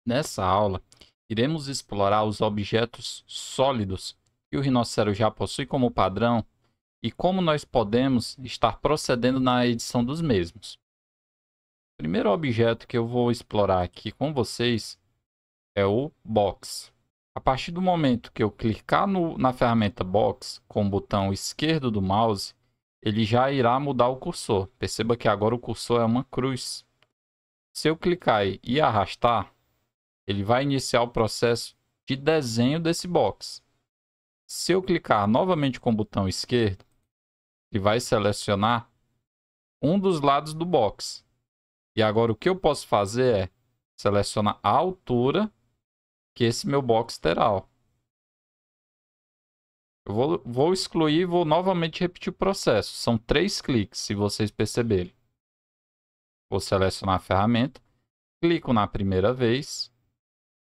Nessa aula, iremos explorar os objetos sólidos que o Rhinocero já possui como padrão e como nós podemos estar procedendo na edição dos mesmos. O primeiro objeto que eu vou explorar aqui com vocês é o Box. A partir do momento que eu clicar na ferramenta Box com o botão esquerdo do mouse, ele já irá mudar o cursor. Perceba que agora o cursor é uma cruz. Se eu clicar e arrastar, ele vai iniciar o processo de desenho desse box. Se eu clicar novamente com o botão esquerdo, ele vai selecionar um dos lados do box. E agora o que eu posso fazer é selecionar a altura que esse meu box terá. Eu vou excluir e vou novamente repetir o processo. São 3 cliques, se vocês perceberem. Vou selecionar a ferramenta, clico na primeira vez,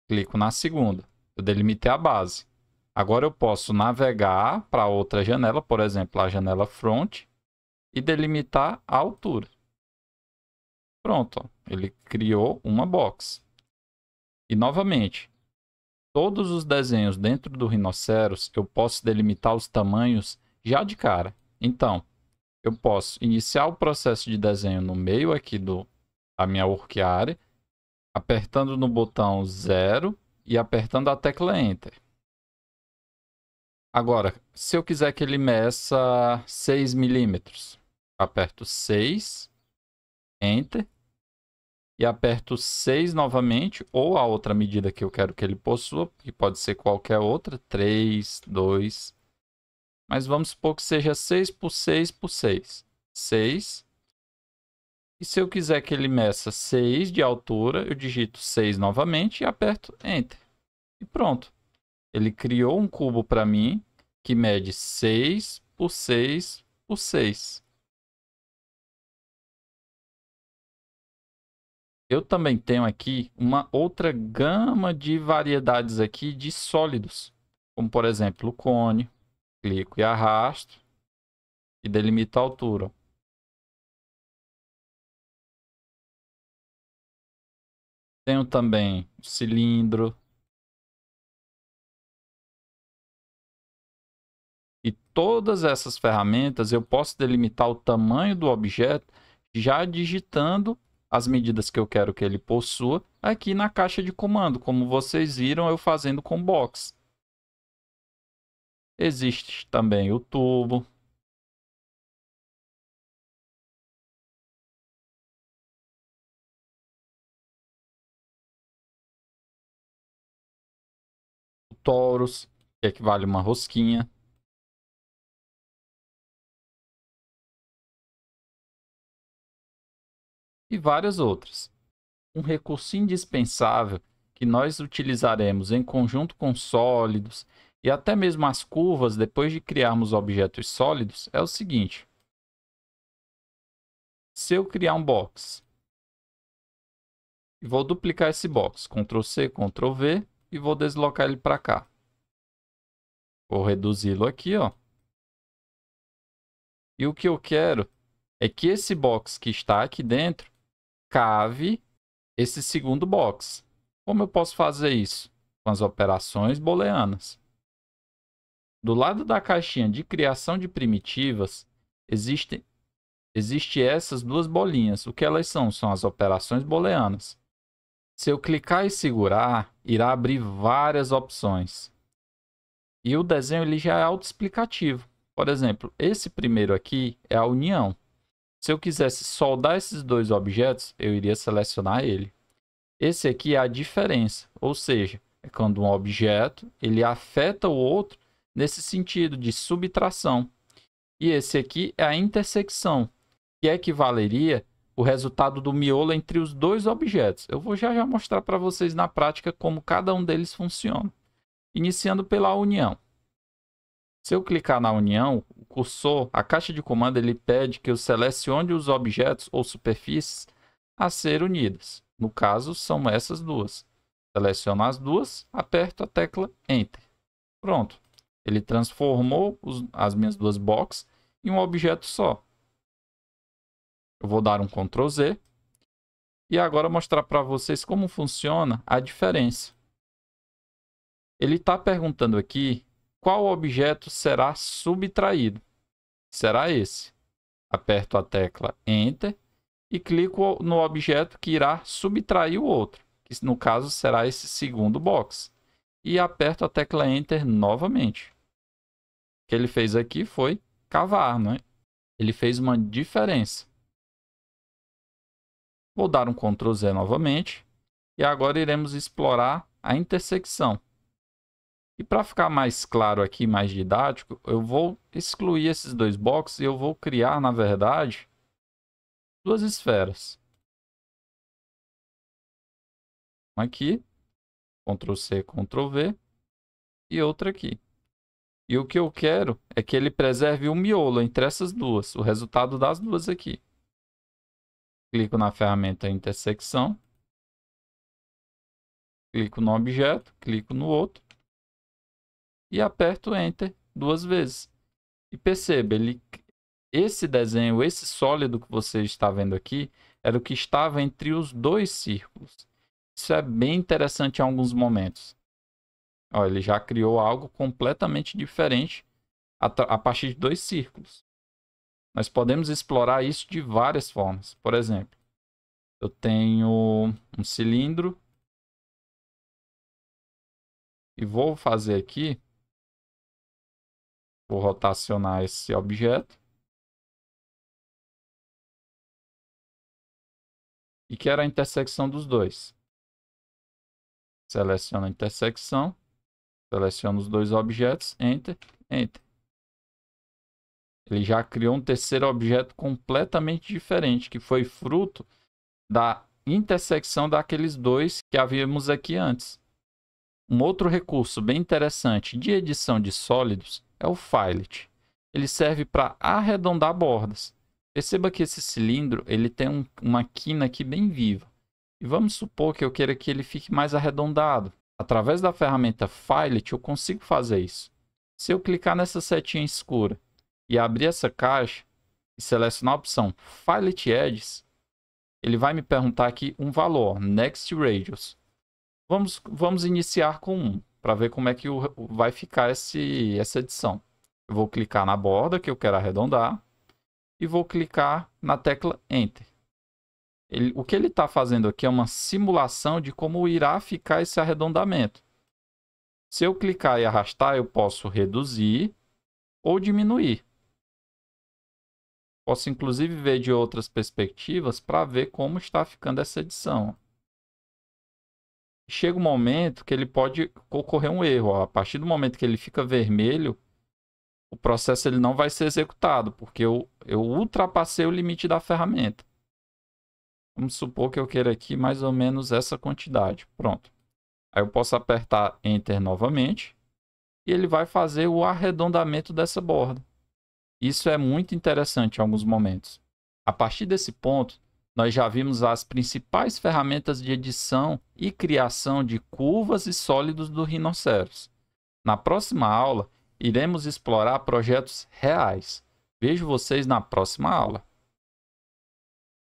clico na segunda. Eu delimitei a base. Agora eu posso navegar para outra janela, por exemplo, a janela Front, e delimitar a altura. Pronto, ó, ele criou uma box. E novamente, todos os desenhos dentro do Rhinoceros, eu posso delimitar os tamanhos já de cara. Então, eu posso iniciar o processo de desenho no meio aqui da minha workarea, apertando no botão 0 e apertando a tecla Enter. Agora, se eu quiser que ele meça 6 milímetros, aperto 6, Enter, e aperto 6 novamente, ou a outra medida que eu quero que ele possua, que pode ser qualquer outra, 3, 2, mas vamos supor que seja 6 por 6 por 6, 6. E se eu quiser que ele meça 6 de altura, eu digito 6 novamente e aperto Enter. E pronto. Ele criou um cubo para mim que mede 6 por 6 por 6. Eu também tenho aqui uma outra gama de variedades aqui de sólidos, como por exemplo o cone. Clico e arrasto e delimito a altura. Tenho também o cilindro. E todas essas ferramentas eu posso delimitar o tamanho do objeto já digitando as medidas que eu quero que ele possua aqui na caixa de comando, como vocês viram eu fazendo com box. Existe também o tubo. O torus, que equivale a uma rosquinha. E várias outras. Um recurso indispensável que nós utilizaremos em conjunto com sólidos e até mesmo as curvas depois de criarmos objetos sólidos é o seguinte. Se eu criar um box e vou duplicar esse box, Ctrl C, Ctrl V e vou deslocar ele para cá. Vou reduzi-lo aqui, ó. E o que eu quero é que esse box que está aqui dentro cave esse segundo box. Como eu posso fazer isso? Com as operações booleanas. Do lado da caixinha de criação de primitivas, existe essas duas bolinhas. O que elas são? São as operações booleanas. Se eu clicar e segurar, irá abrir várias opções. E o desenho ele já é autoexplicativo. Por exemplo, esse primeiro aqui é a união. Se eu quisesse soldar esses dois objetos, eu iria selecionar ele. Esse aqui é a diferença, ou seja, é quando um objeto ele afeta o outro nesse sentido de subtração. E esse aqui é a intersecção, que equivaleria o resultado do miolo entre os dois objetos. Eu vou já mostrar para vocês na prática como cada um deles funciona. Iniciando pela união. Se eu clicar na união, o cursor, a caixa de comando, ele pede que eu selecione os objetos ou superfícies a ser unidas. No caso, são essas duas. Seleciono as duas, aperto a tecla Enter. Pronto. Ele transformou as minhas duas boxes em um objeto só. Eu vou dar um Ctrl Z. E agora mostrar para vocês como funciona a diferença. Ele está perguntando aqui qual objeto será subtraído. Será esse. Aperto a tecla Enter e clico no objeto que irá subtrair o outro, que no caso será esse segundo box. E aperto a tecla Enter novamente. O que ele fez aqui foi cavar, não é? Ele fez uma diferença. Vou dar um Ctrl Z novamente. E agora iremos explorar a intersecção. E para ficar mais claro aqui, mais didático, eu vou excluir esses dois boxes e eu vou criar, na verdade, duas esferas. Uma aqui, Ctrl C, Ctrl V, e outra aqui. E o que eu quero é que ele preserve o miolo entre essas duas, o resultado das duas aqui. Clico na ferramenta intersecção, clico no objeto, clico no outro e aperto Enter duas vezes. E perceba, esse desenho, esse sólido que você está vendo aqui, era o que estava entre os dois círculos. Isso é bem interessante em alguns momentos. Ó, ele já criou algo completamente diferente a partir de dois círculos. Nós podemos explorar isso de várias formas. Por exemplo, eu tenho um cilindro e vou fazer aqui, vou rotacionar esse objeto e quero a intersecção dos dois. Seleciono a intersecção, seleciono os dois objetos, Enter, Enter. Ele já criou um terceiro objeto completamente diferente, que foi fruto da intersecção daqueles dois que havíamos aqui antes. Um outro recurso bem interessante de edição de sólidos é o Fillet. Ele serve para arredondar bordas. Perceba que esse cilindro ele tem uma quina aqui bem viva. E vamos supor que eu queira que ele fique mais arredondado. Através da ferramenta Fillet eu consigo fazer isso. Se eu clicar nessa setinha escura e abrir essa caixa e selecionar a opção Fillet Edges, ele vai me perguntar aqui um valor, Next Radius. Vamos iniciar com 1, para ver como é que vai ficar essa edição. Eu vou clicar na borda que eu quero arredondar e vou clicar na tecla Enter. O que ele está fazendo aqui é uma simulação de como irá ficar esse arredondamento. Se eu clicar e arrastar, eu posso reduzir ou diminuir. Posso inclusive ver de outras perspectivas para ver como está ficando essa edição. Chega um momento que ele pode ocorrer um erro. Ó. A partir do momento que ele fica vermelho, o processo ele não vai ser executado, porque eu ultrapassei o limite da ferramenta. Vamos supor que eu queira aqui mais ou menos essa quantidade. Pronto. Aí eu posso apertar Enter novamente e ele vai fazer o arredondamento dessa borda. Isso é muito interessante em alguns momentos. A partir desse ponto, nós já vimos as principais ferramentas de edição e criação de curvas e sólidos do Rhinoceros. Na próxima aula, iremos explorar projetos reais. Vejo vocês na próxima aula.